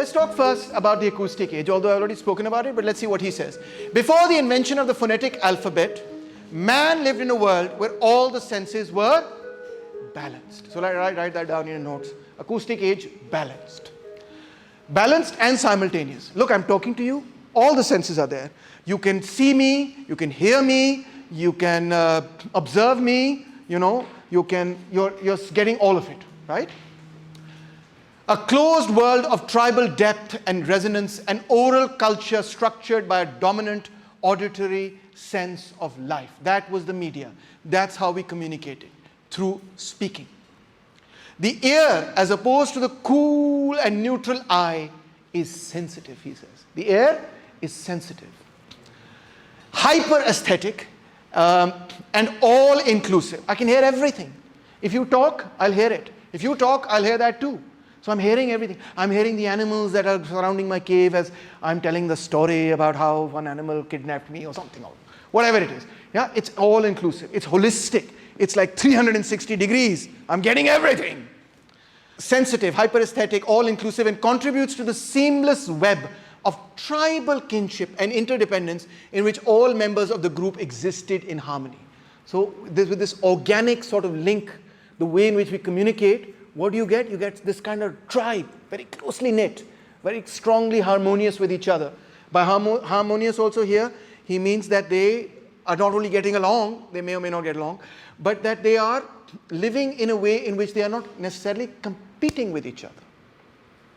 let's talk first about the acoustic age, although I've already spoken about it, but let's see what he says. Before the invention of the phonetic alphabet, man lived in a world where all the senses were balanced. So write that down in your notes. Acoustic age, balanced. Balanced and simultaneous. Look, I'm talking to you. All the senses are there. You can see me, you can hear me, you can observe me, you're getting all of it, right? A closed world of tribal depth and resonance, an oral culture structured by a dominant auditory sense of life. That was the media. That's how we communicated, through speaking. The ear, as opposed to the cool and neutral eye, is sensitive, he says. The ear is sensitive. Hyper-aesthetic and all-inclusive. I can hear everything. If you talk, I'll hear it. If you talk, I'll hear that too. So I'm hearing everything. I'm hearing the animals that are surrounding my cave as I'm telling the story about how one animal kidnapped me or something, or whatever it is. Yeah, it's all-inclusive. It's holistic. It's like 360 degrees. I'm getting everything. Sensitive, hyper-aesthetic, all-inclusive, and contributes to the seamless web of tribal kinship and interdependence in which all members of the group existed in harmony. So with this organic sort of link, the way in which we communicate, what do you get? You get this kind of tribe, very closely knit, very strongly harmonious with each other. By harmonious also here, he means that they are not only getting along, they may or may not get along, but that they are living in a way in which they are not necessarily competing with each other.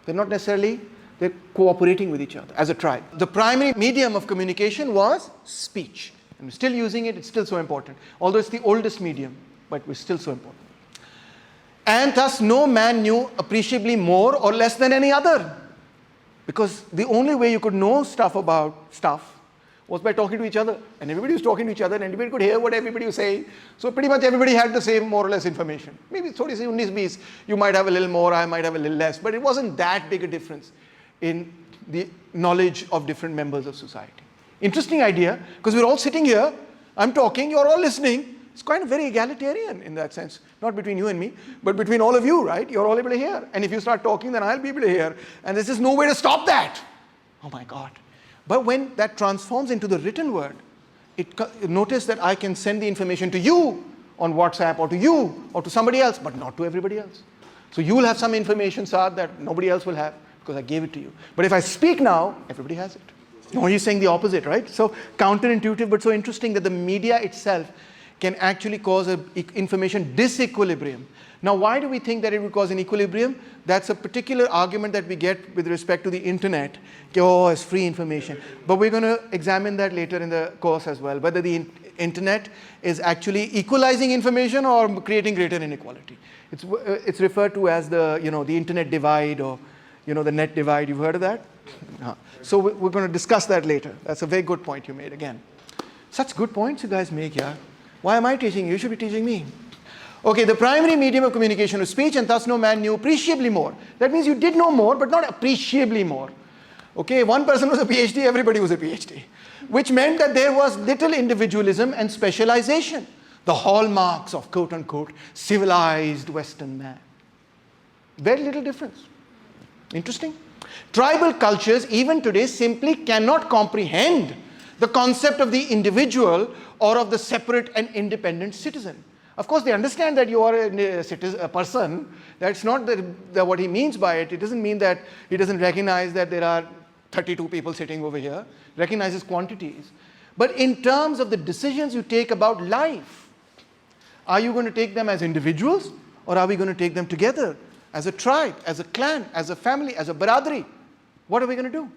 They're cooperating with each other as a tribe. The primary medium of communication was speech. And we're still using it, it's still so important. Although it's the oldest medium, but we're still so important. And thus no man knew appreciably more or less than any other. Because the only way you could know stuff about stuff was by talking to each other. And everybody was talking to each other and everybody could hear what everybody was saying. So pretty much everybody had the same more or less information. Maybe 19 you might have a little more, I might have a little less. But it wasn't that big a difference in the knowledge of different members of society. Interesting idea, because we're all sitting here, I'm talking, you're all listening. It's kind of very egalitarian in that sense. Not between you and me, but between all of you, right? You're all able to hear. And if you start talking, then I'll be able to hear. And there's just no way to stop that. Oh my God. But when that transforms into the written word, notice that I can send the information to you on WhatsApp or to you or to somebody else, but not to everybody else. So you will have some information, Saad, that nobody else will have because I gave it to you. But if I speak now, everybody has it. No, he's saying the opposite, right? So counterintuitive, but so interesting that the media itself can actually cause an information disequilibrium. Now, why do we think that it would cause an equilibrium? That's a particular argument that we get with respect to the internet. Oh, it's free information. But we're going to examine that later in the course as well, whether the internet is actually equalizing information or creating greater inequality. It's referred to as the internet divide or the net divide. You've heard of that? So we're going to discuss that later. That's a very good point you made again. Such good points you guys make, yeah? Why am I teaching you? You should be teaching me. Okay, the primary medium of communication was speech, and thus no man knew appreciably more. That means you did know more, but not appreciably more. Okay, one person was a PhD, everybody was a PhD. Which meant that there was little individualism and specialization. The hallmarks of quote-unquote civilized Western man. Very little difference. Interesting. Tribal cultures, even today, simply cannot comprehend the concept of the individual or of the separate and independent citizen. Of course, they understand that you are a person. That's not what he means by it. It doesn't mean that he doesn't recognize that there are 32 people sitting over here, recognizes quantities. But in terms of the decisions you take about life, are you going to take them as individuals or are we going to take them together as a tribe, as a clan, as a family, as a baradri? What are we going to do?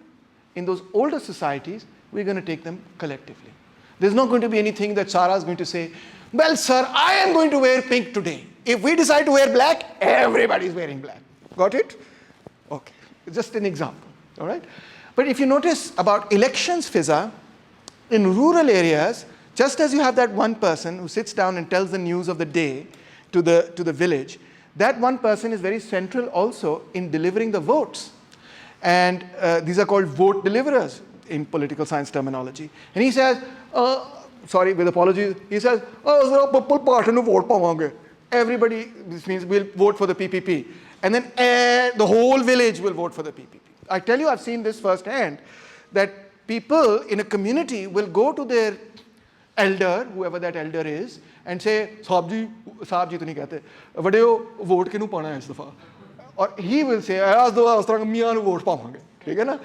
In those older societies, we're going to take them collectively. There's not going to be anything that Sarah is going to say, well, sir, I am going to wear pink today. If we decide to wear black, everybody's wearing black. Got it? Okay. Just an example. All right? But if you notice about elections, Fiza, in rural areas, just as you have that one person who sits down and tells the news of the day to the village, that one person is very central also in delivering the votes. And these are called vote deliverers in political science terminology. And he says, sorry, with apologies, he says, everybody, this means we'll vote for the PPP. And then the whole village will vote for the PPP. I tell you, I've seen this firsthand, that people in a community will go to their elder, whoever that elder is, and say, Saab ji to nahi kehte, vadeo vote kinu paana hai is dafa. Or he will say, as the as tarah miyan nu vote pawange. theek hai na?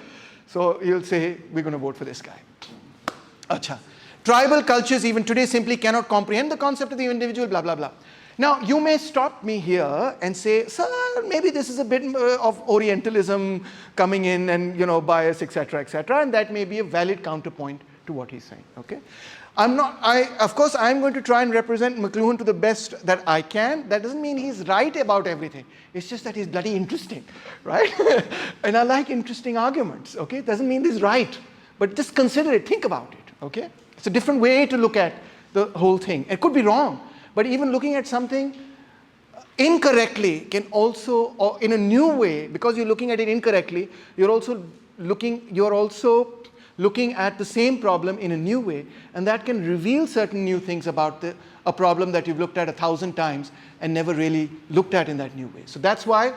So he'll say, we're going to vote for this guy. Acha. Tribal cultures even today simply cannot comprehend the concept of the individual, blah, blah, blah. Now, you may stop me here and say, sir, maybe this is a bit of Orientalism coming in and, bias, etc., and that may be a valid counterpoint to what he's saying, okay? Of course, I'm going to try and represent McLuhan to the best that I can. That doesn't mean he's right about everything. It's just that he's bloody interesting, right? And I like interesting arguments, okay? Doesn't mean he's right, but just consider it, think about it, okay? It's a different way to look at the whole thing. It could be wrong, but even looking at something incorrectly can also, or in a new way, because you're looking at it incorrectly, you're also looking at the same problem in a new way, and that can reveal certain new things about a problem that you've looked at 1,000 times and never really looked at in that new way. So that's why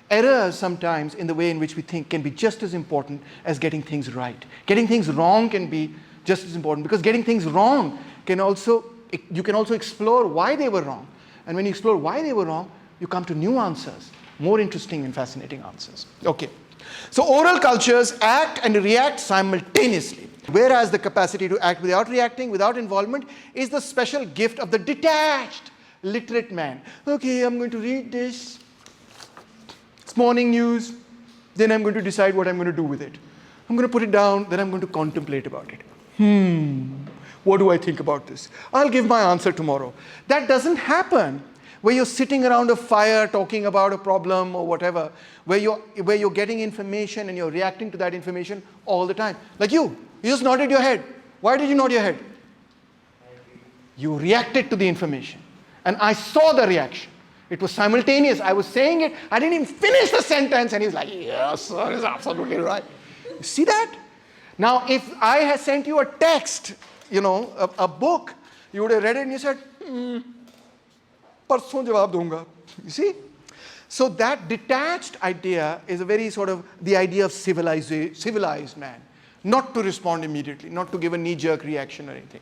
errors sometimes in the way in which we think can be just as important as getting things right. Getting things wrong can be just as important, because getting things wrong you can also explore why they were wrong. And when you explore why they were wrong, you come to new answers, more interesting and fascinating answers. Okay. So oral cultures act and react simultaneously, whereas the capacity to act without reacting, without involvement, is the special gift of the detached, literate man. Okay, I'm going to read this. It's morning news. Then I'm going to decide what I'm going to do with it. I'm going to put it down, then I'm going to contemplate about it. What do I think about this? I'll give my answer tomorrow. That doesn't happen where you're sitting around a fire talking about a problem or whatever, where you're getting information and you're reacting to that information all the time. Like you just nodded your head. Why did you nod your head? You reacted to the information. And I saw the reaction. It was simultaneous. I was saying it. I didn't even finish the sentence. And he's like, yes, sir, is absolutely right. You see that? Now, if I had sent you a text, a book, you would have read it and you said, parson jawab dunga. You see? So that detached idea is a very sort of the idea of civilized man. Not to respond immediately, not to give a knee-jerk reaction or anything.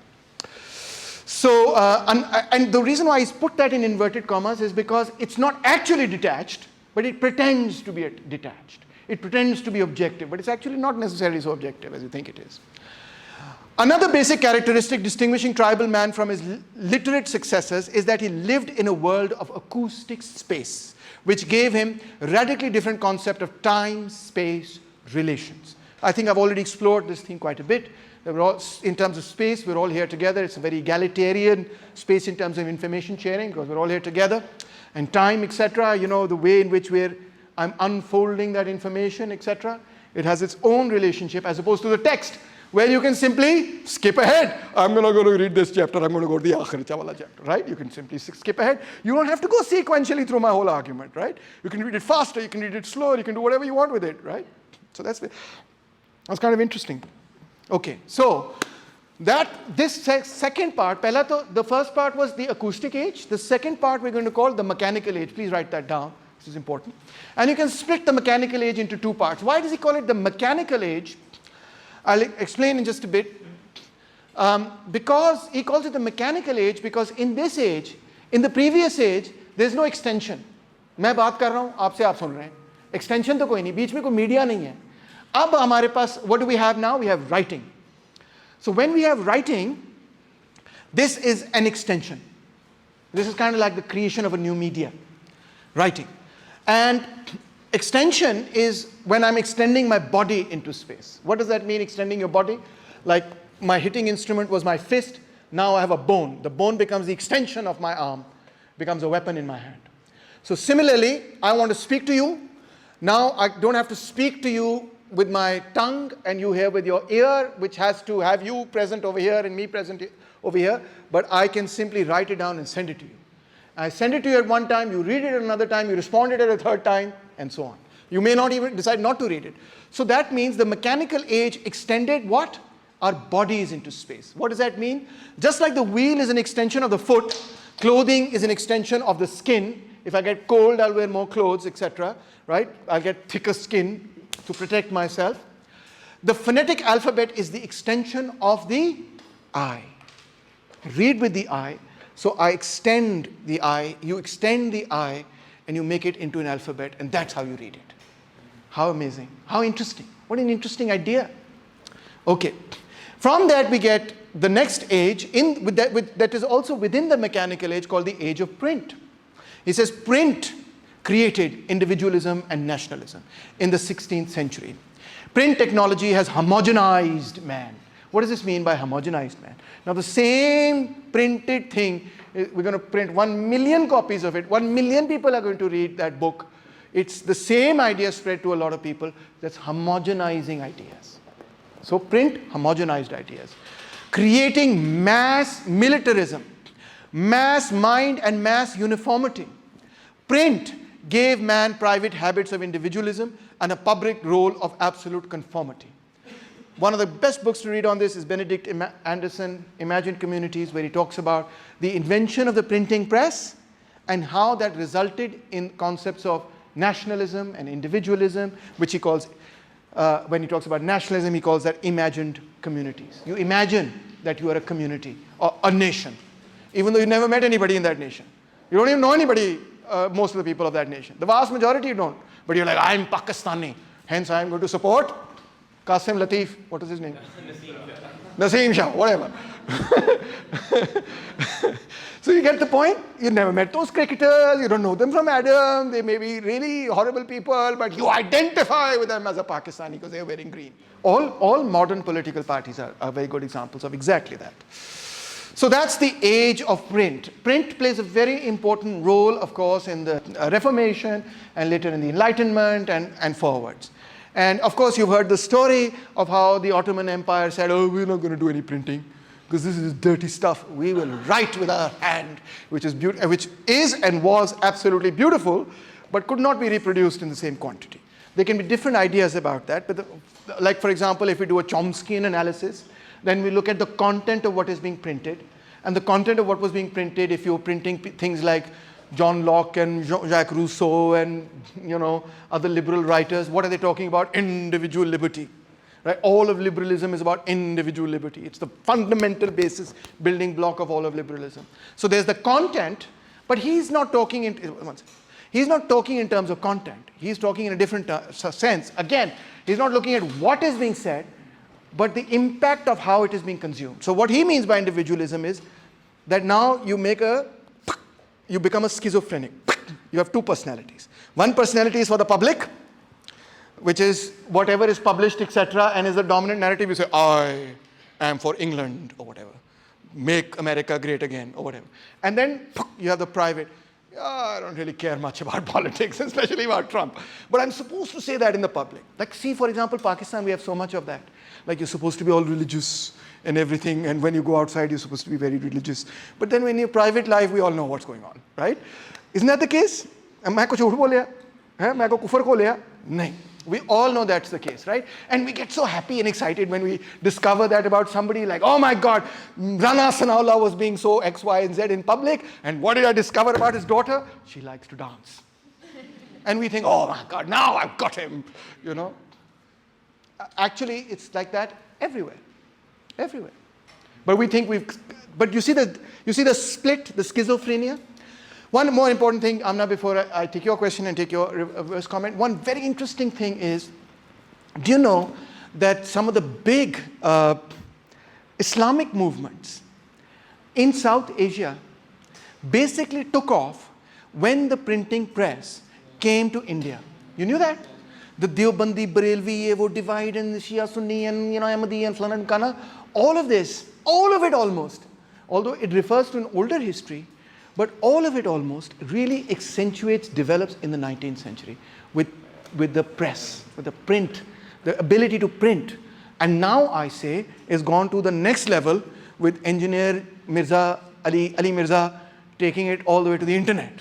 So, and the reason why he's put that in inverted commas is because it's not actually detached, but it pretends to be detached. It pretends to be objective, but it's actually not necessarily so objective as you think it is. Another basic characteristic distinguishing tribal man from his literate successors is that he lived in a world of acoustic space, which gave him a radically different concept of time, space, relations. I think I've already explored this thing quite a bit. In terms of space, we're all here together. It's a very egalitarian space in terms of information sharing, because we're all here together. And time, etc., the way in which I'm unfolding that information, etc., it has its own relationship as opposed to the text, where you can simply skip ahead. I'm going to go to read this chapter. I'm going to go to the akhir wala chapter, right? You can simply skip ahead. You don't have to go sequentially through my whole argument, right? You can read it faster. You can read it slower. You can do whatever you want with it, right? So that's kind of interesting. Okay, so this second part, the first part was the acoustic age. The second part we're going to call the mechanical age. Please write that down. This is important. And you can split the mechanical age into two parts. Why does he call it the mechanical age? I'll explain in just a bit. Because he calls it the mechanical age because in this age, in the previous age, there's no extension. मैं बात कर रहा हूँ, आपसे आप सुन रहे हैं. Extension तो कोई नहीं, बीच में कोई media नहीं है. अब हमारे पास, what do we have now? We have writing. So when we have writing, this is an extension. This is kind of like the creation of a new media, writing. And extension is when I'm extending my body into space. What does that mean, extending your body? Like my hitting instrument was my fist. Now I have a bone. The bone becomes the extension of my arm, becomes a weapon in my hand. So similarly, I want to speak to you. Now I don't have to speak to you with my tongue and you here with your ear, which has to have you present over here and me present over here, but I can simply write it down and send it to you. I send it to you at one time, you read it at another time, you respond it at a third time, and so on. You may not even decide not to read it. So that means the mechanical age extended what? Our bodies into space. What does that mean? Just like the wheel is an extension of the foot, clothing is an extension of the skin. If I get cold, I'll wear more clothes, etc. Right? I'll get thicker skin. to protect myself. The phonetic alphabet is the extension of the I. Read with the I. So I extend the I, you extend the I, and you make it into an alphabet, and that's how you read it. How amazing. How interesting. What an interesting idea. Okay. From that we get the next age, that is also within the mechanical age, called the age of print. He says print created individualism and nationalism in the 16th century. Print technology has homogenized man. What does this mean by homogenized man? Now the same printed thing, we're going to print 1 million copies of it. 1 million people are going to read that book. It's the same idea spread to a lot of people. That's homogenizing ideas. So print homogenized ideas. Creating mass militarism, mass mind and mass uniformity. Print gave man private habits of individualism and a public role of absolute conformity. One of the best books to read on this is Benedict Anderson, Imagined Communities, where he talks about the invention of the printing press and how that resulted in concepts of nationalism and individualism, which he calls, when he talks about nationalism, he calls that imagined communities. You imagine that you are a community or a nation, even though you never met anybody in that nation. You don't even know anybody, most of the people of that nation. The vast majority you don't. But you're like, I'm Pakistani, hence I'm going to support Qasim Latif, what is his name? Naseem Shah, whatever. So you get the point? You never met those cricketers, you don't know them from Adam, they may be really horrible people, but you identify with them as a Pakistani because they're wearing green. All modern political parties are very good examples of exactly that. So that's the age of print. Print plays a very important role, of course, in the Reformation and later in the Enlightenment and forwards. And of course, you've heard the story of how the Ottoman Empire said, oh, we're not going to do any printing because this is dirty stuff. We will write with our hand, which is and was absolutely beautiful, but could not be reproduced in the same quantity. There can be different ideas about that. But like, for example, if we do a Chomskyan analysis, then we look at the content of what is being printed. And the content of what was being printed, if you're printing things like John Locke and Jacques Rousseau and other liberal writers, what are they talking about? Individual liberty. Right? All of liberalism is about individual liberty. It's the fundamental basis, building block of all of liberalism. So there's the content, but he's not talking in terms of content. He's talking in a different sense. Again, he's not looking at what is being said, but the impact of how it is being consumed. So what he means by individualism is that now you become a schizophrenic. You have two personalities. One personality is for the public, which is whatever is published, etc., and is the dominant narrative. You say, I am for England, or whatever. Make America great again, or whatever. And then you have the private. I don't really care much about politics, especially about Trump. But I'm supposed to say that in the public. Like, see, for example, Pakistan, we have so much of that. Like, you're supposed to be all religious and everything, and when you go outside, you're supposed to be very religious. But then when you're private life, we all know what's going on, right? Isn't that the case? मैं कुछ झूठ बोल लिया? मैं को कुफर को लिया? नहीं. We all know that's the case, right? And we get so happy and excited when we discover that about somebody like, oh my God, Rana Sanaullah was being so X, Y, and Z in public. And what did I discover about his daughter? She likes to dance. And we think, oh my God, now I've got him, Actually, it's like that everywhere. Everywhere. But we think but you see the split, the schizophrenia? One more important thing, Amna, before I take your question and take your reverse comment, one very interesting thing is, do you know that some of the big Islamic movements in South Asia basically took off when the printing press came to India? You knew that? The Deobandi, Barelvi, wo divide and Shia Sunni and Ahmadi and Flan and Kana, all of this, all of it almost, although it refers to an older history, but all of it almost really develops in the 19th century with the press, with the print, the ability to print. And now I say is gone to the next level with engineer Mirza, Ali Mirza taking it all the way to the internet.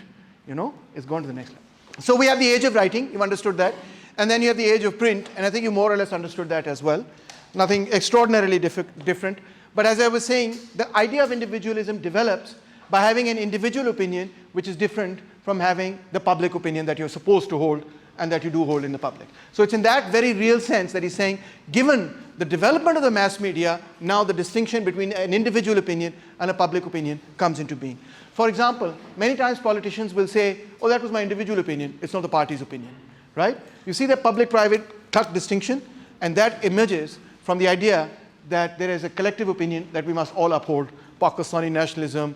It's gone to the next level. So we have the age of writing, you've understood that. And then you have the age of print, and I think you more or less understood that as well. Nothing extraordinarily different. But as I was saying, the idea of individualism develops by having an individual opinion which is different from having the public opinion that you're supposed to hold and that you do hold in the public. So it's in that very real sense that he's saying, given the development of the mass media, now the distinction between an individual opinion and a public opinion comes into being. For example, many times politicians will say, oh, that was my individual opinion, it's not the party's opinion, right? You see the public-private distinction, and that emerges from the idea that there is a collective opinion that we must all uphold. Pakistani nationalism,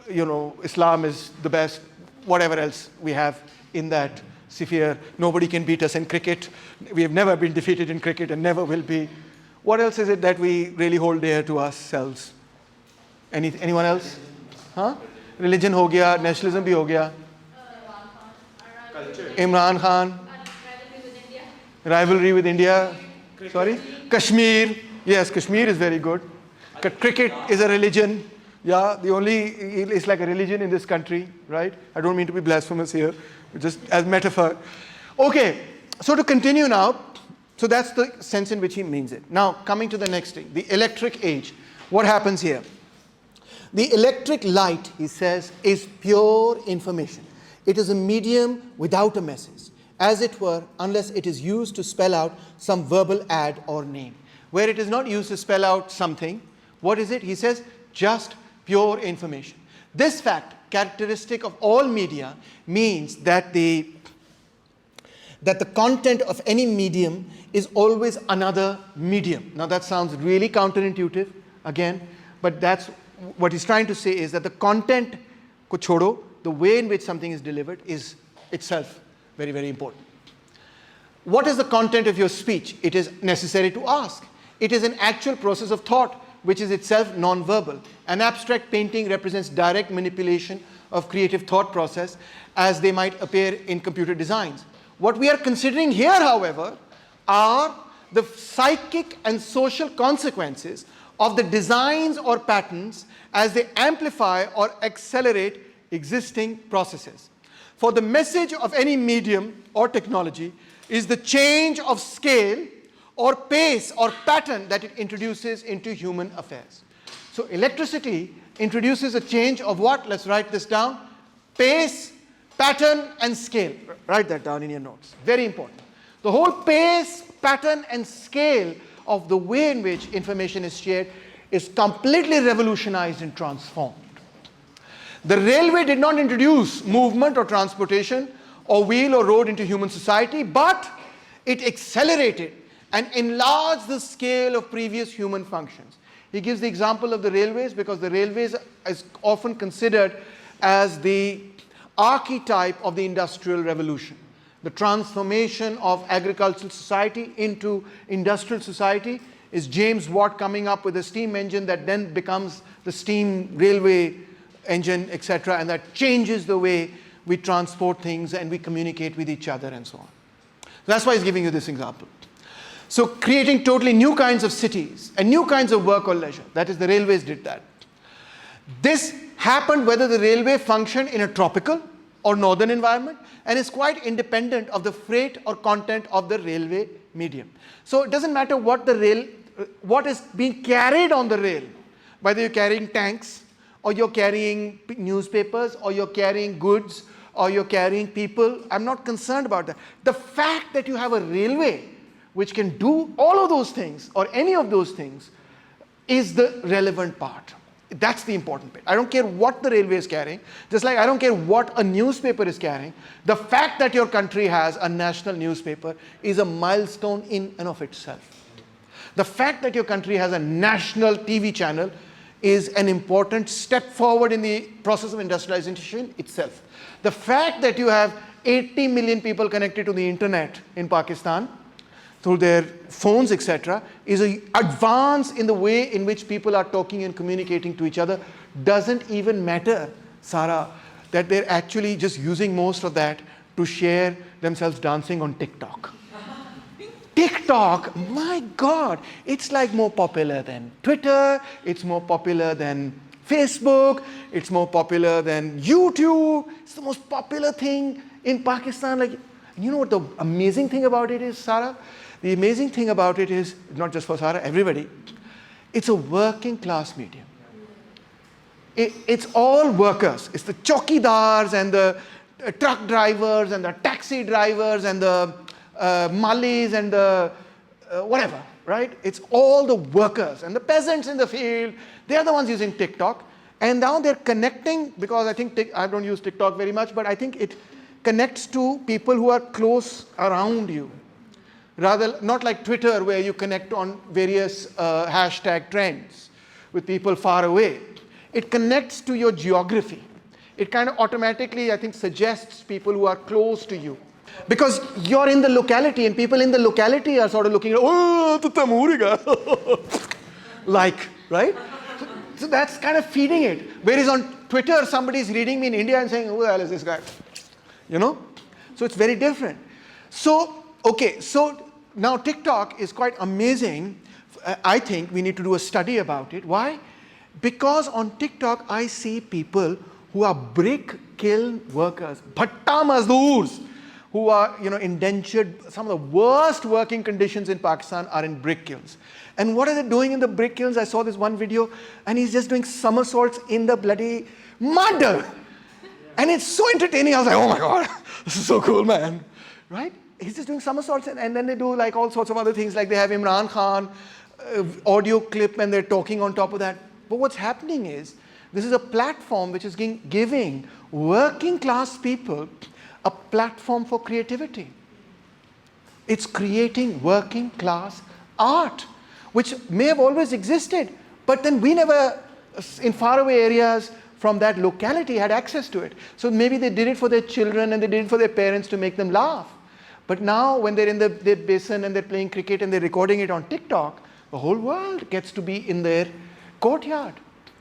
Islam is the best, whatever else we have in that sphere. Nobody can beat us in cricket. We have never been defeated in cricket and never will be. What else is it that we really hold dear to ourselves? Anyone else? Huh? Religion ho gaya, nationalism bhi ho gaya. Imran Khan. Rivalry with India. Sorry? Kashmir. Yes, Kashmir is very good. Cricket is a religion. Yeah, it's like a religion in this country, right? I don't mean to be blasphemous here, just as metaphor. Okay, so to continue now, so that's the sense in which he means it. Now, coming to the next thing, the electric age. What happens here? The electric light, he says, is pure information. It is a medium without a message, as it were, unless it is used to spell out some verbal ad or name. Where it is not used to spell out something, what is it? He says, just pure information. This fact, characteristic of all media, means that the content of any medium is always another medium. Now that sounds really counterintuitive, again, but that's what he's trying to say is that the content ko chodo, the way in which something is delivered, is itself very, very important. What is the content of your speech? It is necessary to ask. It is an actual process of thought, which is itself non-verbal. An abstract painting represents direct manipulation of creative thought process as they might appear in computer designs. What we are considering here, however, are the psychic and social consequences of the designs or patterns as they amplify or accelerate existing processes. For the message of any medium or technology is the change of scale or pace or pattern that it introduces into human affairs. So electricity introduces a change of what? Let's write this down. Pace, pattern, and scale. Write that down in your notes. Very important. The whole pace, pattern, and scale of the way in which information is shared is completely revolutionized and transformed. The railway did not introduce movement or transportation or wheel or road into human society, but it accelerated and enlarged the scale of previous human functions. He gives the example of the railways because the railways is often considered as the archetype of the Industrial Revolution. The transformation of agricultural society into industrial society is James Watt coming up with a steam engine that then becomes the steam railway engine, etc., and that changes the way we transport things and we communicate with each other and so on. That's why he's giving you this example. So creating totally new kinds of cities and new kinds of work or leisure. That is, the railways did that. This happened whether the railway functioned in a tropical or northern environment and is quite independent of the freight or content of the railway medium. So it doesn't matter what is being carried on the rail, whether you're carrying tanks or you're carrying newspapers or you're carrying goods or you're carrying people. I'm not concerned about that. The fact that you have a railway which can do all of those things or any of those things is the relevant part. That's the important bit. I don't care what the railway is carrying, just like I don't care what a newspaper is carrying. The fact that your country has a national newspaper is a milestone in and of itself. The fact that your country has a national TV channel is an important step forward in the process of industrialization itself. The fact that you have 80 million people connected to the internet in Pakistan through their phones, etc., is an advance in the way in which people are talking and communicating to each other. Doesn't even matter, Sarah, that they're actually just using most of that to share themselves dancing on TikTok. TikTok, my God, it's like more popular than Twitter, it's more popular than Facebook, it's more popular than YouTube. It's the most popular thing in Pakistan. Like, you know what the amazing thing about it is, Sarah? The amazing thing about it is, not just for Sarah, everybody, it's a working class medium. It's all workers. It's the chowkidars and the truck drivers and the taxi drivers and the mullies and the whatever, right? It's all the workers and the peasants in the field. They are the ones using TikTok. And now they're connecting, because I think I don't use TikTok very much, but I think it connects to people who are close around you. Rather, not like Twitter, where you connect on various hashtag trends with people far away. It connects to your geography. It kind of automatically, I think, suggests people who are close to you. Because you're in the locality, and people in the locality are sort of looking at, oh, the Taimur like, right? So that's kind of feeding it. Whereas on Twitter, somebody's reading me in India and saying, who the hell is this guy? You know? So it's very different. So, okay, so now TikTok is quite amazing. I think we need to do a study about it. Why? Because on TikTok, I see people who are brick kiln workers, bhatta mazdoors, who are, indentured. Some of the worst working conditions in Pakistan are in brick kilns. And what are they doing in the brick kilns? I saw this one video, and he's just doing somersaults in the bloody mud. And it's so entertaining. I was like, oh my God, this is so cool, man. Right? He's just doing somersaults, and then they do like all sorts of other things, like they have Imran Khan audio clip, and they're talking on top of that. But what's happening is, this is a platform which is giving working class people a platform for creativity. It's creating working class art, which may have always existed, but then we never, in faraway areas from that locality, had access to it. So maybe they did it for their children and they did it for their parents to make them laugh. But now when they're in their basin and they're playing cricket and they're recording it on TikTok, the whole world gets to be in their courtyard.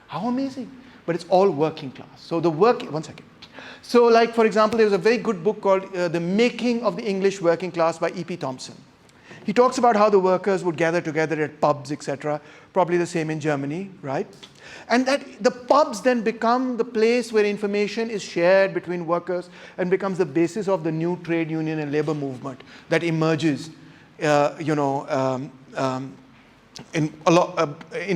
How amazing. But it's all working class. So one second. So like, for example, there's a very good book called The Making of the English Working Class by E.P. Thompson. He talks about how the workers would gather together at pubs, etc. Probably the same in Germany, right? And that the pubs then become the place where information is shared between workers and becomes the basis of the new trade union and labor movement that emerges, in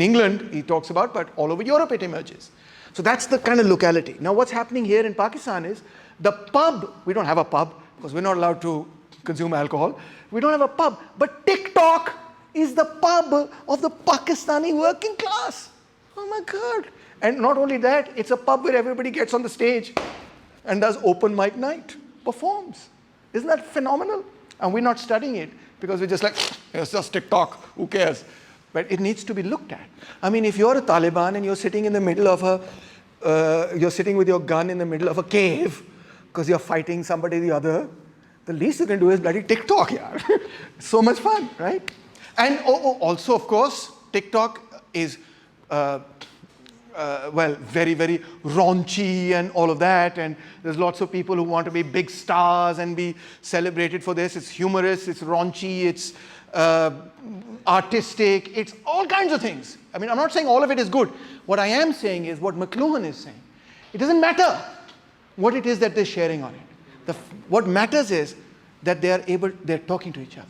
England, he talks about, but all over Europe it emerges. So that's the kind of locality. Now what's happening here in Pakistan is the pub, we don't have a pub because we're not allowed to consume alcohol. We don't have a pub, but TikTok is the pub of the Pakistani working class. Oh my God. And not only that, it's a pub where everybody gets on the stage and does open mic night, performs. Isn't that phenomenal? And we're not studying it because we're just like, it's just TikTok, who cares? But it needs to be looked at. I mean, if you're a Taliban and you're sitting in the middle of you're sitting with your gun in the middle of a cave because you're fighting somebody or the other, the least you can do is bloody TikTok, yeah. So much fun, right? And also, of course, TikTok is, very, very raunchy and all of that. And there's lots of people who want to be big stars and be celebrated for this. It's humorous, it's raunchy, it's artistic, it's all kinds of things. I mean, I'm not saying all of it is good. What I am saying is what McLuhan is saying. It doesn't matter what it is that they're sharing on it. What matters is that they're talking to each other.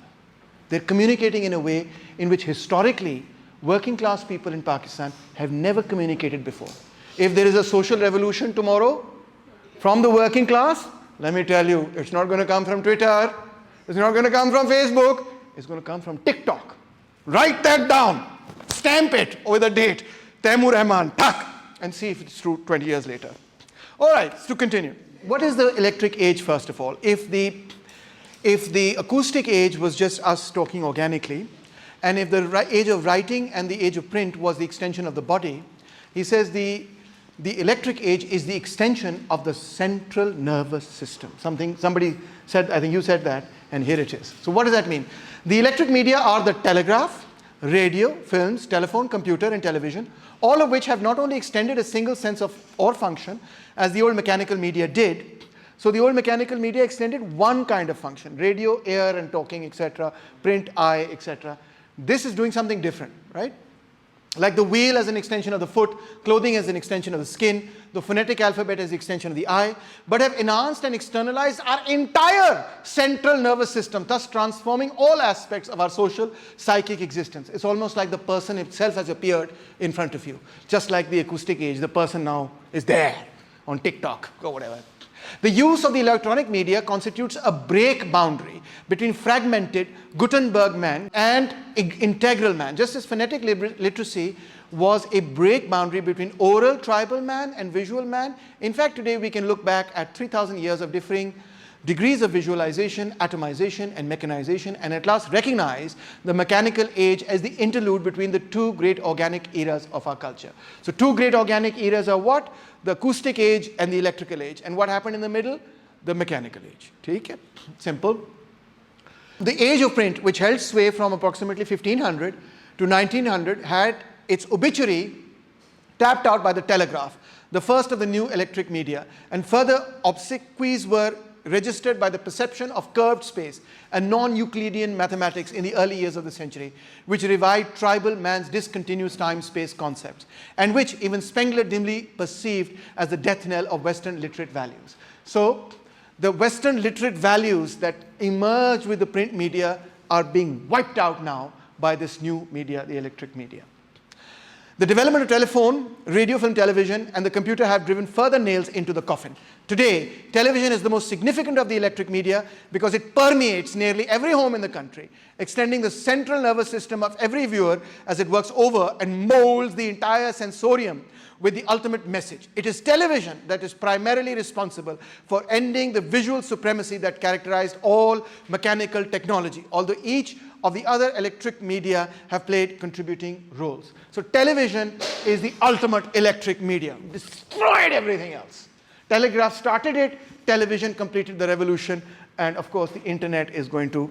They're communicating in a way in which historically working class people in Pakistan have never communicated before. If there is a social revolution tomorrow from the working class, let me tell you, it's not going to come from Twitter, it's not going to come from Facebook, it's going to come from TikTok. Write that down, stamp it with a date, Taimur Rahman, tak, and see if it's true 20 years later. All right, to continue. What is the electric age, first of all? If the acoustic age was just us talking organically, and if the age of writing and the age of print was the extension of the body, he says the electric age is the extension of the central nervous system. Somebody said, I think you said that, and here it is. So what does that mean? The electric media are the telegraph, radio, films, telephone, computer, and television, all of which have not only extended a single sense of or function, as the old mechanical media did. So the old mechanical media extended one kind of function, radio, air, and talking, etc., print, eye, etc. This is doing something different, right? Like the wheel as an extension of the foot, clothing as an extension of the skin, the phonetic alphabet as the extension of the eye, but have enhanced and externalized our entire central nervous system, thus transforming all aspects of our social, psychic existence. It's almost like the person itself has appeared in front of you. Just like the acoustic age, the person now is there on TikTok or whatever. The use of the electronic media constitutes a break boundary between fragmented Gutenberg man and integral man, just as phonetic literacy was a break boundary between oral tribal man and visual man. In fact, today we can look back at 3,000 years of differing degrees of visualization, atomization, and mechanization, and at last recognize the mechanical age as the interlude between the two great organic eras of our culture. So two great organic eras are what? The acoustic age and the electrical age. And what happened in the middle? The mechanical age. Okay? Simple. The age of print, which held sway from approximately 1500 to 1900, had its obituary tapped out by the telegraph, the first of the new electric media, and further obsequies were registered by the perception of curved space and non-Euclidean mathematics in the early years of the century, which revived tribal man's discontinuous time-space concepts, and which even Spengler dimly perceived as the death knell of Western literate values. So, the Western literate values that emerged with the print media are being wiped out now by this new media, the electric media. The development of telephone, radio, film, television, and the computer have driven further nails into the coffin. Today, television is the most significant of the electric media because it permeates nearly every home in the country, extending the central nervous system of every viewer as it works over and molds the entire sensorium with the ultimate message. It is television that is primarily responsible for ending the visual supremacy that characterized all mechanical technology, although each of the other electric media have played contributing roles. So television is the ultimate electric media. Destroyed everything else. Telegraph started it, television completed the revolution, and of course the internet is going to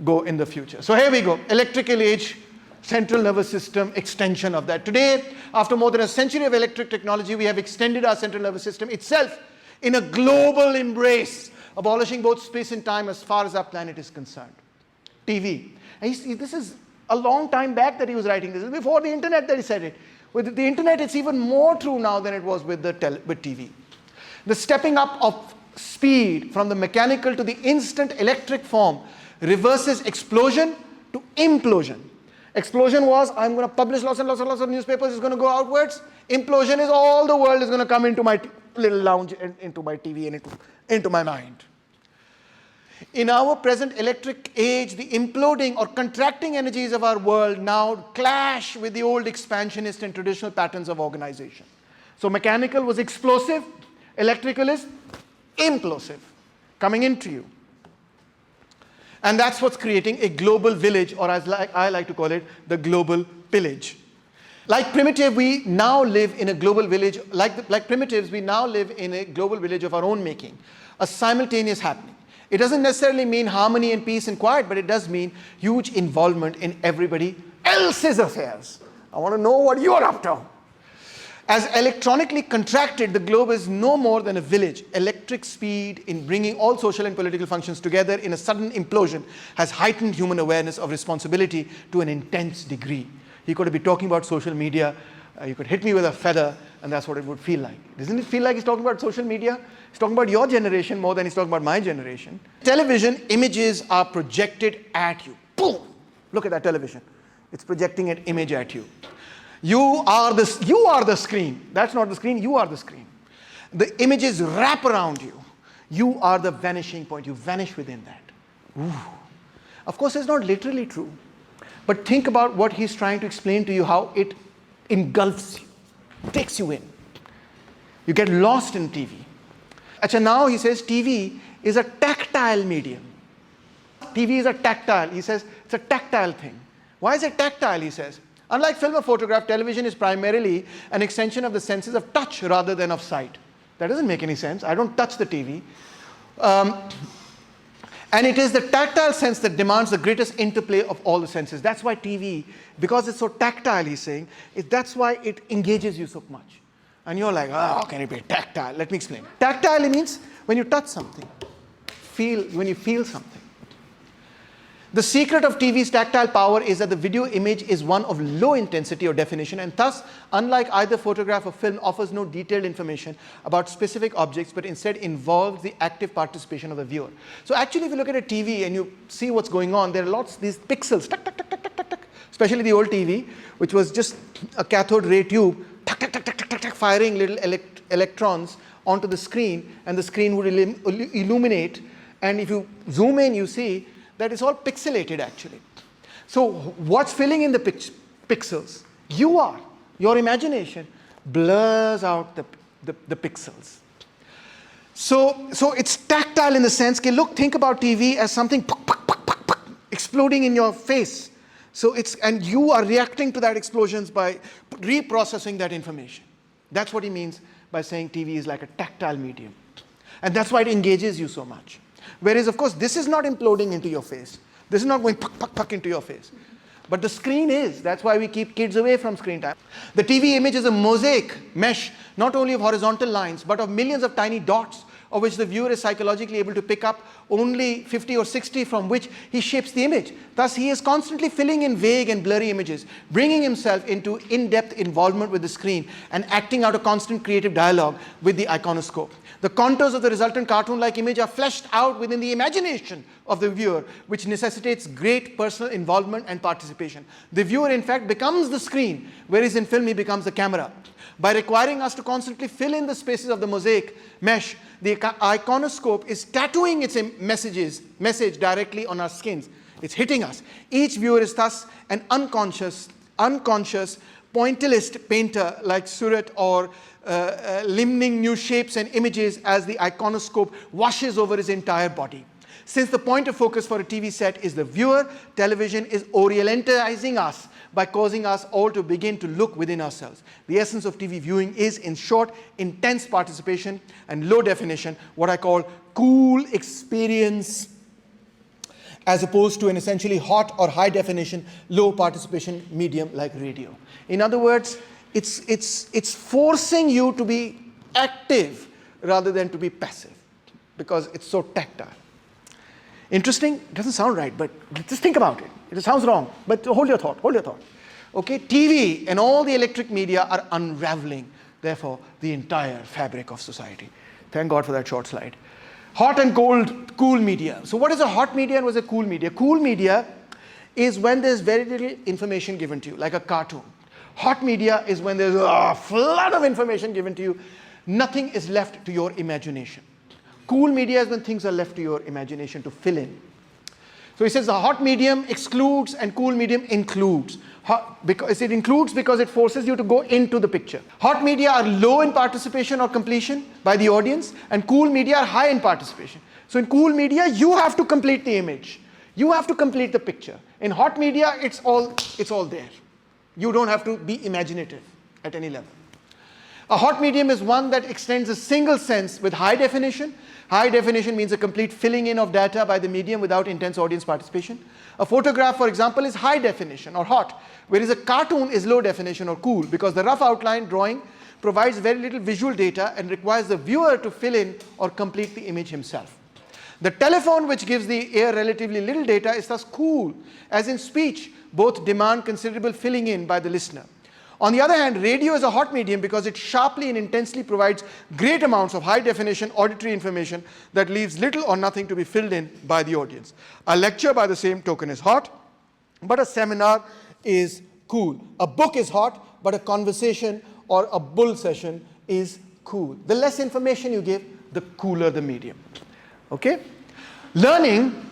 go in the future. So here we go, electrical age, central nervous system, extension of that. Today, after more than a century of electric technology, we have extended our central nervous system itself in a global embrace, abolishing both space and time as far as our planet is concerned. TV. And this is a long time back that he was writing this. Before the internet that he said it. With the internet, it's even more true now than it was with TV. The stepping up of speed from the mechanical to the instant electric form reverses explosion to implosion. Explosion was, I'm going to publish lots and lots and lots of newspapers, it's going to go outwards. Implosion is all the world is going to come into my little lounge, into my TV and into my mind. In our present electric age, the imploding or contracting energies of our world now clash with the old expansionist and traditional patterns of organization. So mechanical was explosive, electrical is implosive, coming into you. And that's what's creating a global village, or as I like to call it, the global pillage. Like primitive, we now live in a global village, like primitives, we now live in a global village of our own making, a simultaneous happening. It doesn't necessarily mean harmony and peace and quiet, but it does mean huge involvement in everybody else's affairs. I want to know what you're up to. As electronically contracted, the globe is no more than a village. Electric speed in bringing all social and political functions together in a sudden implosion has heightened human awareness of responsibility to an intense degree. He could be talking about social media. You could hit me with a feather, and that's what it would feel like. Doesn't it feel like he's talking about social media? He's talking about your generation more than he's talking about my generation. Television images are projected at you. Boom! Look at that television. It's projecting an image at you. You are the screen. That's not the screen, you are the screen. The images wrap around you. You are the vanishing point. You vanish within that. Ooh. Of course, it's not literally true. But think about what he's trying to explain to you, how it engulfs you, takes you in. You get lost in TV. Achha, now he says TV is a tactile medium. TV is a tactile. He says it's a tactile thing. Why is it tactile, he says? Unlike film or photograph, television is primarily an extension of the senses of touch rather than of sight. That doesn't make any sense. I don't touch the TV. And it is the tactile sense that demands the greatest interplay of all the senses. That's why TV, because it's so tactile, he's saying, that's why it engages you so much. And you're like, oh, how can it be tactile? Let me explain. Tactile means when you touch something, when you feel something. The secret of TV's tactile power is that the video image is one of low intensity or definition, and thus, unlike either photograph or film, offers no detailed information about specific objects, but instead involves the active participation of the viewer. So actually, if you look at a TV and you see what's going on, there are lots of these pixels, tuck, tuck, tuck, tuck, tuck, tuck, tuck. Especially the old TV, which was just a cathode ray tube, tuck, tuck, tuck, tuck, tuck, tuck, tuck, firing little electrons onto the screen, and the screen would illuminate. And if you zoom in, you see that it's all pixelated actually. So what's filling in the pixels? You are. Your imagination blurs out the pixels. So it's tactile in the sense, look, think about TV as something exploding in your face. And you are reacting to that explosions by reprocessing that information. That's what he means by saying TV is like a tactile medium. And that's why it engages you so much. Whereas, of course, this is not imploding into your face. This is not going puck into your face. But the screen is. That's why we keep kids away from screen time. The TV image is a mosaic mesh, not only of horizontal lines, but of millions of tiny dots, of which the viewer is psychologically able to pick up only 50 or 60, from which he shapes the image. Thus, he is constantly filling in vague and blurry images, bringing himself into in-depth involvement with the screen and acting out a constant creative dialogue with the iconoscope. The contours of the resultant cartoon-like image are fleshed out within the imagination of the viewer, which necessitates great personal involvement and participation. The viewer, in fact, becomes the screen, whereas in film he becomes the camera. By requiring us to constantly fill in the spaces of the mosaic mesh, the iconoscope is tattooing its message directly on our skins. It's hitting us. Each viewer is thus an unconscious, pointillist painter like Surat, or limning new shapes and images as the iconoscope washes over his entire body. Since the point of focus for a TV set is the viewer, television is orientalizing us by causing us all to begin to look within ourselves. The essence of TV viewing is, in short, intense participation and low definition, what I call cool experience, as opposed to an essentially hot or high definition, low participation medium like radio. In other words, it's forcing you to be active rather than to be passive, because it's so tactile. Interesting? It doesn't sound right, but just think about it. It sounds wrong, but hold your thought. Okay, TV and all the electric media are unraveling, therefore, the entire fabric of society. Thank God for that short slide. Hot and cool media. So what is a hot media and what is a cool media? Cool media is when there's very little information given to you, like a cartoon. Hot media is when there's a flood of information given to you. Nothing is left to your imagination. Cool media is when things are left to your imagination to fill in. So he says the hot medium excludes and cool medium includes. Because it includes because it forces you to go into the picture. Hot media are low in participation or completion by the audience, and cool media are high in participation. So in cool media, you have to complete the image. You have to complete the picture. In hot media, it's all there. You don't have to be imaginative at any level. A hot medium is one that extends a single sense with high definition. High definition means a complete filling in of data by the medium without intense audience participation. A photograph, for example, is high definition or hot, whereas a cartoon is low definition or cool, because the rough outline drawing provides very little visual data and requires the viewer to fill in or complete the image himself. The telephone, which gives the ear relatively little data, is thus cool, as in speech, both demand considerable filling in by the listener. On the other hand, radio is a hot medium because it sharply and intensely provides great amounts of high-definition auditory information that leaves little or nothing to be filled in by the audience. A lecture, by the same token, is hot, but a seminar is cool. A book is hot, but a conversation or a bull session is cool. The less information you give, the cooler the medium. Okay? Learning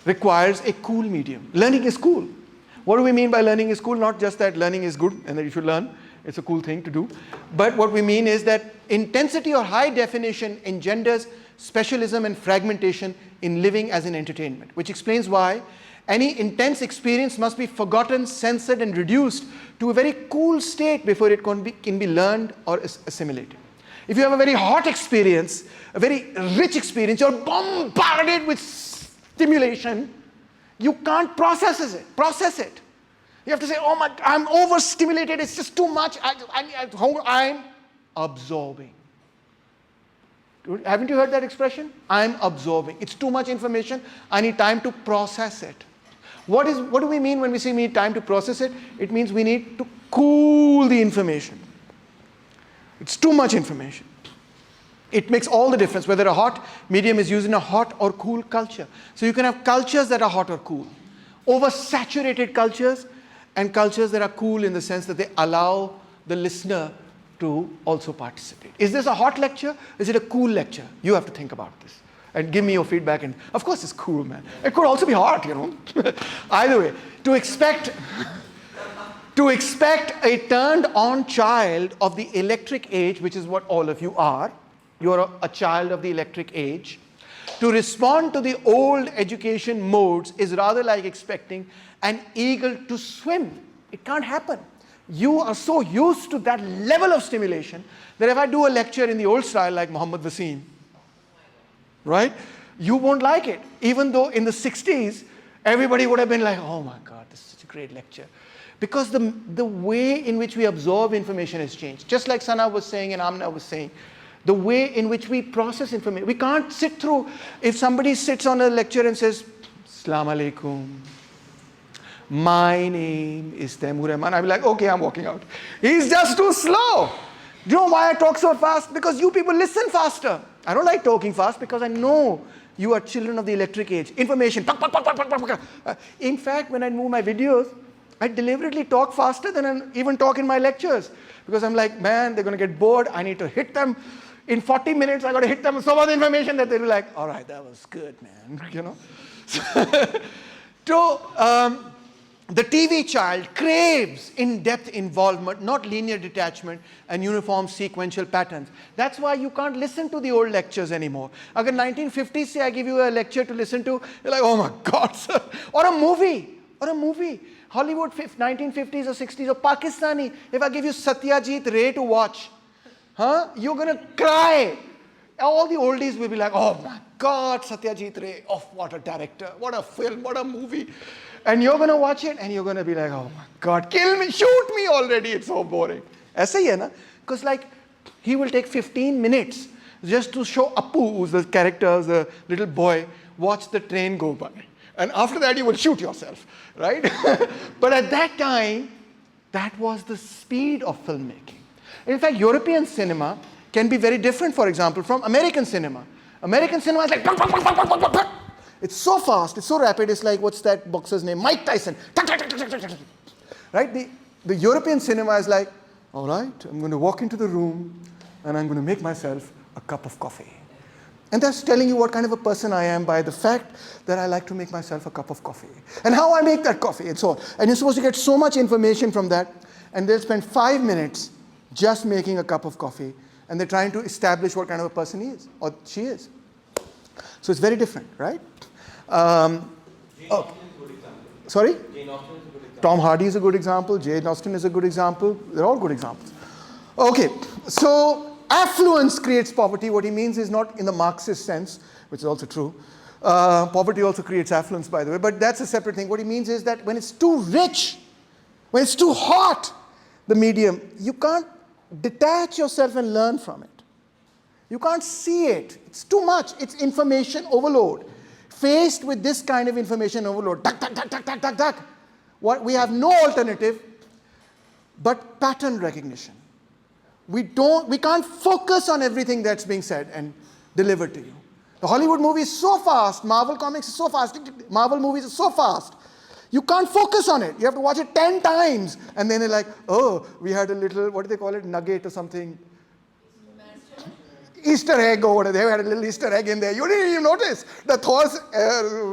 requires a cool medium. Learning is cool. What do we mean by learning is cool? Not just that learning is good and that you should learn, it's a cool thing to do. But what we mean is that intensity or high definition engenders specialism and fragmentation in living as an entertainment, which explains why any intense experience must be forgotten, censored, and reduced to a very cool state before it can be learned or assimilated. If you have a very hot experience, a very rich experience, you're bombarded with stimulation, you can't process it. You have to say, oh my, I'm overstimulated, it's just too much, I'm absorbing. Haven't you heard that expression? I'm absorbing. It's too much information, I need time to process it. What do we mean when we say we need time to process it? It means we need to cool the information. It's too much information. It makes all the difference whether a hot medium is used in a hot or cool culture. So you can have cultures that are hot or cool. Oversaturated cultures and cultures that are cool in the sense that they allow the listener to also participate. Is this a hot lecture? Is it a cool lecture? You have to think about this and give me your feedback. And of course it's cool, man. It could also be hot, Either way, to expect a turned on child of the electric age, which is what all of you are, you're a child of the electric age, to respond to the old education modes is rather like expecting an eagle to swim. It can't happen. You are so used to that level of stimulation that if I do a lecture in the old style like Muhammad Wasim, right, you won't like it. Even though in the 60s, everybody would have been like, oh my God, this is such a great lecture. Because the way in which we absorb information has changed. Just like Sana was saying and Amna was saying, the way in which we process information. We can't sit through, if somebody sits on a lecture and says, Assalamu alaikum, my name is Taimur Rahman, I'll be like, okay, I'm walking out. He's just too slow. Do you know why I talk so fast? Because you people listen faster. I don't like talking fast because I know you are children of the electric age. Information. In fact, when I move my videos, I deliberately talk faster than I even talk in my lectures. Because I'm like, man, they're going to get bored. I need to hit them. In 40 minutes, I got to hit them with so much information that they'll be like, all right, that was good, man. The TV child craves in-depth involvement, not linear detachment and uniform sequential patterns. That's why you can't listen to the old lectures anymore. Agar 1950s say I give you a lecture to listen to, you're like, oh my God, sir. Or a movie. Hollywood 1950s or 60s or Pakistani. If I give you Satyajit Ray to watch, you're going to cry. All the oldies will be like, oh my God, Satyajit Ray, oh, what a director, what a film, what a movie. And you're going to watch it and you're going to be like, oh my God, kill me, shoot me already, it's so boring. Aisa hi hai na? Because like, he will take 15 minutes just to show Appu, who's the character, the little boy, watch the train go by. And after that, you will shoot yourself, right? But at that time, that was the speed of filmmaking. In fact, European cinema can be very different, for example, from American cinema. American cinema is like, it's so fast, it's so rapid, it's like, what's that boxer's name? Mike Tyson. Right? The European cinema is like, all right, I'm going to walk into the room and I'm going to make myself a cup of coffee. And that's telling you what kind of a person I am by the fact that I like to make myself a cup of coffee. And how I make that coffee and so on. And you're supposed to get so much information from that. And they'll spend 5 minutes just making a cup of coffee. And they're trying to establish what kind of a person he is or she is. So it's very different, right? Sorry? Jane Austen is a good example. Tom Hardy is a good example. Jane Austen is a good example. They're all good examples. Okay, so affluence creates poverty. What he means is not in the Marxist sense, which is also true. Poverty also creates affluence, by the way, but that's a separate thing. What he means is that when it's too rich, when it's too hot, the medium, you can't detach yourself and learn from it. You can't see it. It's too much. It's information overload. Faced with this kind of information overload, what we have no alternative but pattern recognition. We can't focus on everything that's being said and delivered to you. The Hollywood movie is so fast, Marvel comics is so fast, Marvel movies are so fast. You can't focus on it. You have to watch it 10 times. And then they're like, oh, we had a little, what do they call it, nugget or something? Easter egg or whatever. They had a little Easter egg in there. You didn't even notice. The Thor's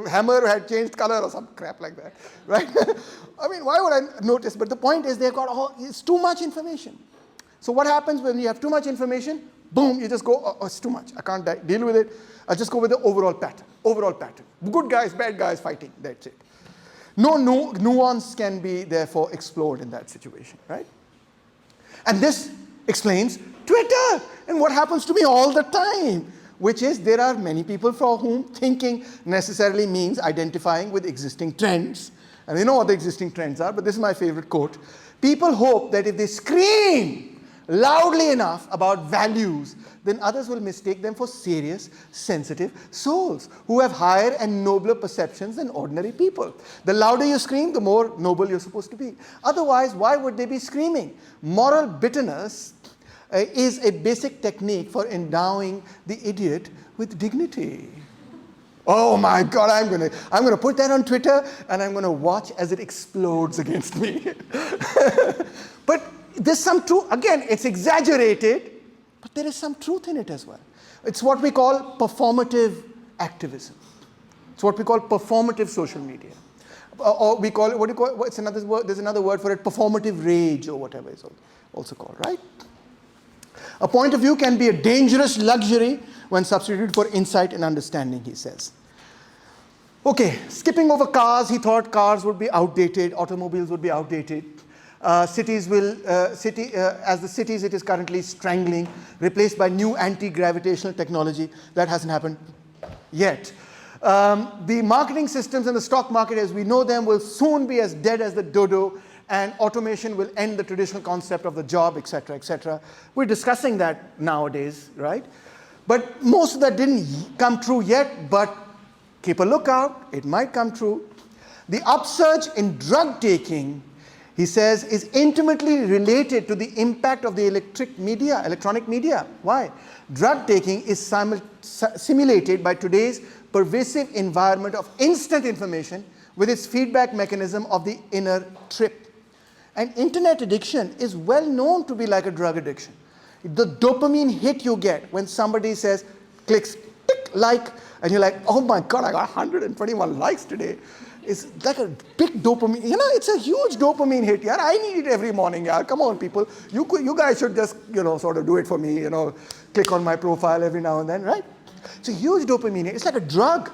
hammer had changed color or some crap like that. Right? I mean, why would I notice? But the point is they've got it's too much information. So what happens when you have too much information? Boom, you just go, oh, it's too much. I can't deal with it. I'll just go with the overall pattern. Overall pattern. Good guys, bad guys fighting. That's it. No nuance can be therefore explored in that situation, right? And this explains Twitter and what happens to me all the time, which is there are many people for whom thinking necessarily means identifying with existing trends. And they know what the existing trends are, but this is my favorite quote. People hope that if they scream loudly enough about values, then others will mistake them for serious, sensitive souls who have higher and nobler perceptions than ordinary people. The louder you scream, the more noble you're supposed to be. Otherwise, why would they be screaming? Moral bitterness is a basic technique for endowing the idiot with dignity. Oh my God, I'm going to put that on Twitter and I'm going to watch as it explodes against me. But There's some truth. Again, it's exaggerated, but there is some truth in it as well. It's what we call performative activism. It's what we call performative social media. Or we call it, what do you call it? It's another word, there's another word for it, performative rage or whatever it's also called, right? A point of view can be a dangerous luxury when substituted for insight and understanding, he says. Okay, skipping over cars, he thought cars would be outdated, automobiles would be outdated. Cities will, as the cities it is currently strangling, replaced by new anti-gravitational technology. That hasn't happened yet. The marketing systems and the stock market as we know them will soon be as dead as the dodo, and automation will end the traditional concept of the job, etc., etc. We're discussing that nowadays, right? But most of that didn't come true yet, but keep a lookout, it might come true. The upsurge in drug taking, he says, is intimately related to the impact of the electronic media. Why? Drug taking is simulated by today's pervasive environment of instant information with its feedback mechanism of the inner trip. And internet addiction is well known to be like a drug addiction. The dopamine hit you get when somebody says, clicks, tick, like, and you're like, oh my God, I got 121 likes today. It's like a big dopamine, it's a huge dopamine hit. Yeah, I need it every morning. Yeah, come on, people. You guys should just, sort of do it for me, click on my profile every now and then, right? It's a huge dopamine hit. It's like a drug.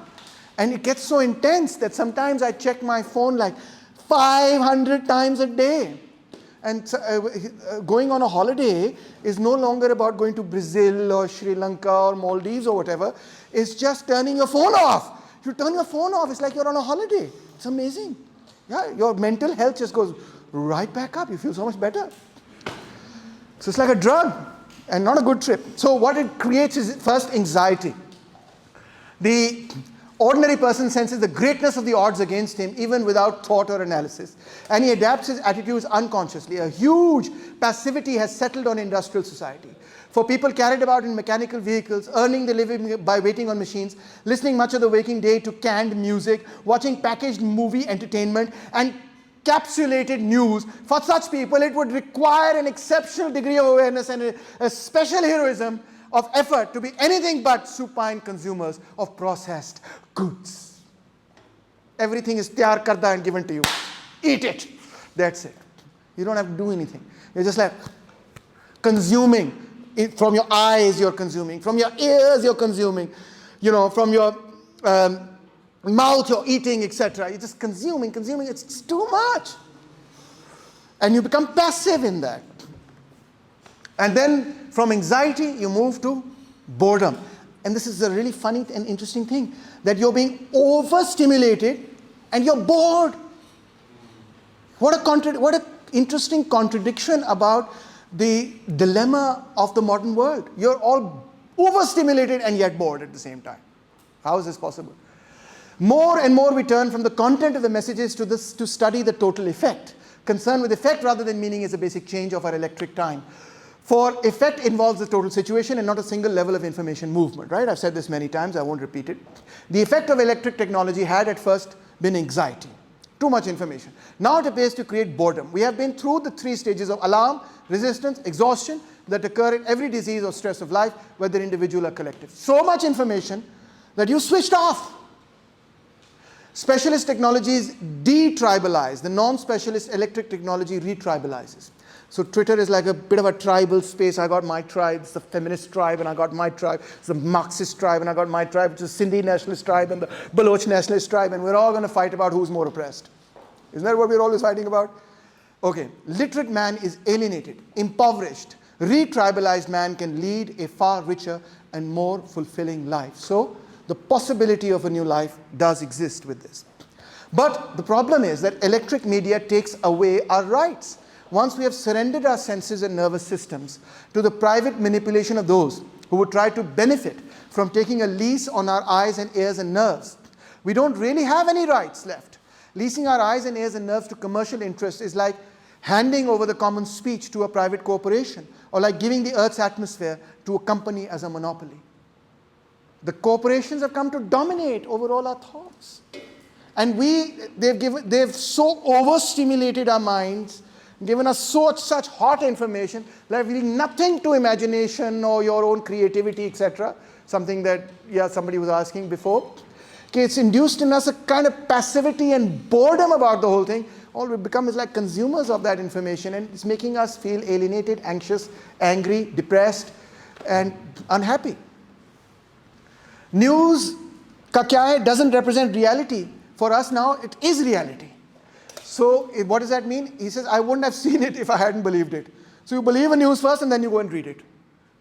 And it gets so intense that sometimes I check my phone like 500 times a day. And going on a holiday is no longer about going to Brazil or Sri Lanka or Maldives or whatever. It's just turning your phone off. You turn your phone off, it's like you're on a holiday. It's amazing. Yeah, your mental health just goes right back up. You feel so much better. So it's like a drug and not a good trip. So what it creates is first anxiety. The ordinary person senses the greatness of the odds against him even without thought or analysis. And he adapts his attitudes unconsciously. A huge passivity has settled on industrial society. For people carried about in mechanical vehicles, earning their living by waiting on machines, listening much of the waking day to canned music, watching packaged movie entertainment, and capsulated news, for such people it would require an exceptional degree of awareness and a special heroism of effort to be anything but supine consumers of processed goods. Everything is tiyar karda and given to you. Eat it. That's it. You don't have to do anything. You're just like consuming. From your eyes you're consuming. From your ears you're consuming. From your mouth you're eating, etc. You're just consuming. It's too much. And you become passive in that. And then from anxiety you move to boredom. And this is a really funny and interesting thing, that you're being overstimulated and you're bored. What a interesting contradiction about the dilemma of the modern world. You're all overstimulated and yet bored at the same time. How is this possible? More and more we turn from the content of the messages to study the total effect. Concern with effect rather than meaning is a basic change of our electric time. For effect involves the total situation and not a single level of information movement, right? I've said this many times, I won't repeat it. The effect of electric technology had at first been anxiety. Too much information. Now it appears to create boredom. We have been through the 3 stages of alarm, resistance, exhaustion that occur in every disease or stress of life, whether individual or collective. So much information that you switched off. Specialist technologies de-tribalize. The non-specialist electric technology re-tribalizes. So Twitter is like a bit of a tribal space. I got my tribe. It's the feminist tribe, and I got my tribe. It's the Marxist tribe, and I got my tribe. It's the Sindhi nationalist tribe and the Baloch nationalist tribe, and we're all going to fight about who's more oppressed. Isn't that what we're always fighting about? Okay, literate man is alienated, impoverished. Re-tribalized man can lead a far richer and more fulfilling life. So the possibility of a new life does exist with this. But the problem is that electric media takes away our rights. Once we have surrendered our senses and nervous systems to the private manipulation of those who would try to benefit from taking a lease on our eyes and ears and nerves, we don't really have any rights left. Leasing our eyes and ears and nerves to commercial interests is like handing over the common speech to a private corporation, or like giving the Earth's atmosphere to a company as a monopoly. The corporations have come to dominate over all our thoughts. And they've so overstimulated our minds given us such hot information, leaving nothing to imagination or your own creativity, etc. Something that, somebody was asking before. Okay, it's induced in us a kind of passivity and boredom about the whole thing. All we become is like consumers of that information, and it's making us feel alienated, anxious, angry, depressed, and unhappy. News ka kya hai doesn't represent reality. For us now, it is reality. So what does that mean? He says, I wouldn't have seen it if I hadn't believed it. So you believe a news first and then you go and read it,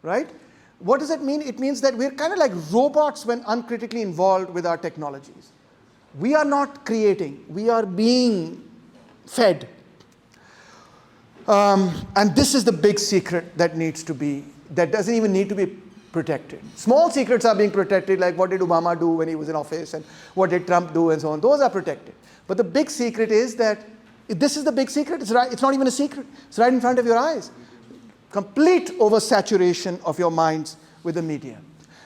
right? What does that mean? It means that we're kind of like robots when uncritically involved with our technologies. We are not creating, we are being fed. And this is the big secret that doesn't even need to be protected. Small secrets are being protected, like what did Obama do when he was in office, and what did Trump do, and so on. Those are protected. But the big secret is that, this is the big secret, it's not even a secret, it's right in front of your eyes. Complete oversaturation of your minds with the media.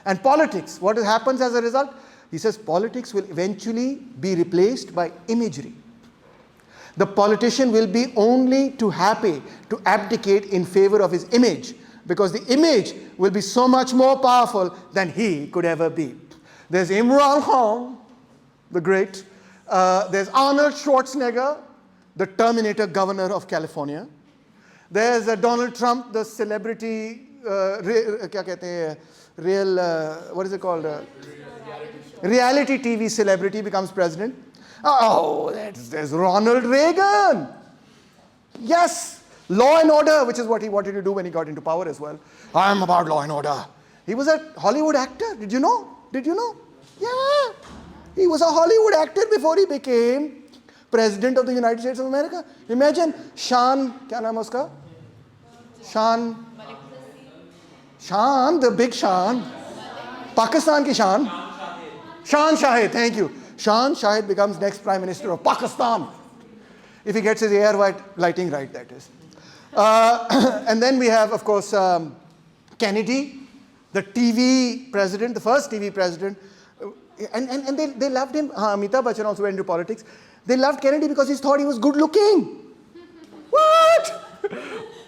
And politics, what happens as a result? He says politics will eventually be replaced by imagery. The politician will be only too happy to abdicate in favor of his image, because the image will be so much more powerful than he could ever be. There's Imran Khan, the great. There's Arnold Schwarzenegger, the Terminator governor of California. There's Donald Trump, the celebrity, what is it called? Reality TV celebrity becomes president. Oh, there's Ronald Reagan. Yes. Law and order, which is what he wanted to do when he got into power as well. I'm about law and order. He was a Hollywood actor. Did you know? Yeah. He was a Hollywood actor before he became President of the United States of America. Imagine Shan, kya naam uska? Shan, the big Shan. Pakistan ki Shan. Shan Shahid, thank you. Shan Shahid becomes next Prime Minister of Pakistan. If he gets his air lighting right, that is. And then we have, of course, Kennedy, the TV president, the first TV president. And they loved him. Amitabh Bachchan also went into politics. They loved Kennedy because he thought he was good looking. What?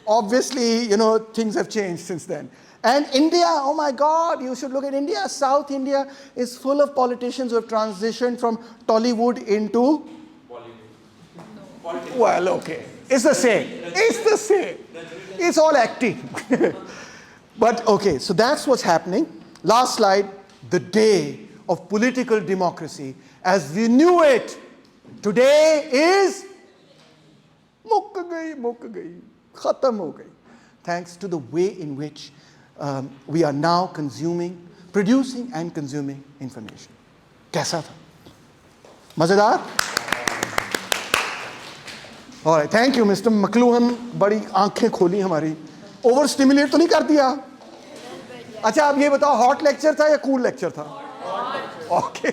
Obviously, things have changed since then. And India, oh my God, you should look at India. South India is full of politicians who have transitioned from Tollywood into Bollywood. Well, okay. It's the same. It's all acting. But okay, so that's what's happening. Last slide. The day of political democracy as we knew it today is muk gayi, khatam ho gayi. Thanks to the way in which we are now producing and consuming information. Kaisa tha? Mazedar? All right, thank you, Mr. McLuhan. बड़ी आंखें खोली हमारी. Over stimulate तो नहीं कर दिया? अच्छा, आप ये बताओ, हॉट लेक्चर था या कूल लेक्चर था? ओके.